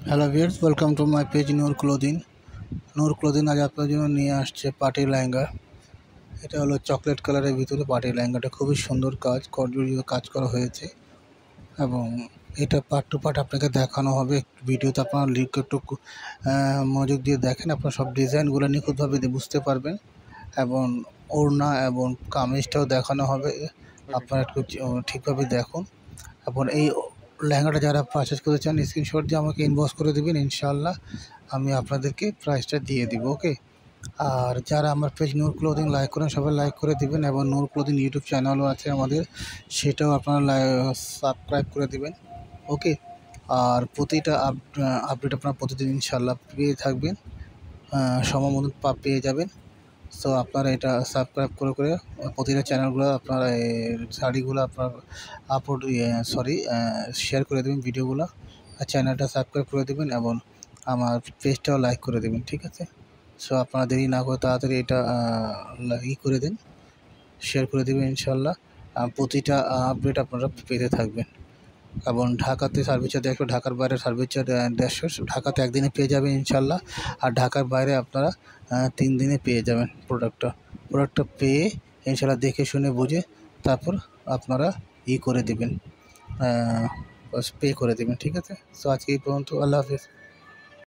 Hello viewers, welcome to my page Noor clothing. Noor clothing আজ আপনার জন্য নিয়ে আসছে পার্টি লেহেঙ্গা। এটা হলো চকলেট কালারের ভিতরে পার্টি লেহেঙ্গাটা খুবই সুন্দর কাজ কর্ডুরিও কাজ করা হয়েছে এবং এটা পার্ট টু পার্ট আপনাকে দেখানো হবে ভিডিওতে। আপনারা লিঙ্ক একটু মনোযোগ দিয়ে দেখেন, আপনার সব ডিজাইনগুলো নিখুঁতভাবে বুঝতে পারবেন এবং ওড়না এবং কামিজটাও দেখানো হবে। আপনারা একটু ঠিকভাবে দেখুন এবং এই লেহেঙ্গাটা যারা পারচেজ করতে চান স্ক্রিনশট দিয়ে আমাকে ইনবক্স করে দেবেন, ইনশাআল্লাহ আমি আপনাদেরকে প্রাইসটা দিয়ে দিব। ওকে, আর যারা আমার পেজ নূর ক্লোদিং লাইক করেন সবাই লাইক করে দিবেন এবং নূর ক্লোদিং ইউটিউব চ্যানেলও আছে আমাদের, সেটাও আপনারা সাবস্ক্রাইব করে দিবেন। ওকে, আর প্রতিটা আপডেট আপনারা প্রতিদিন ইনশাআল্লাহ পেয়ে থাকবেন, সময় মতো পেয়ে যাবেন। সো আপনারা এটা সাবস্ক্রাইব করে প্রতিটা চ্যানেলগুলো আপনারা শাড়িগুলো আপনার শেয়ার করে দেবেন ভিডিওগুলো, আর চ্যানেলটা সাবস্ক্রাইব করে দেবেন এবং আমার পেজটাও লাইক করে দেবেন, ঠিক আছে? সো আপনারা দেরি না করে তাড়াতাড়ি এটা করে দিন, শেয়ার করে দেবেন ইনশাল্লাহ। প্রতিটা আপডেট আপনারা পেতে থাকবেন এবং ঢাকাতে সার্ভিস চার্জ 100, ঢাকার বাইরে সার্ভিস চার্জ 150। ঢাকাতে একদিনে পেয়ে যাবেন ইনশাল্লাহ, আর ঢাকার বাইরে আপনারা 3 দিনে পেয়ে যাবেন প্রোডাক্টটা পেয়ে ইনশাল্লাহ দেখে শুনে বুঝে তারপর আপনারা করে দেবেন, পে করে দেবেন, ঠিক আছে? সো আজকে এই পর্যন্ত, আল্লাহ হাফিজ।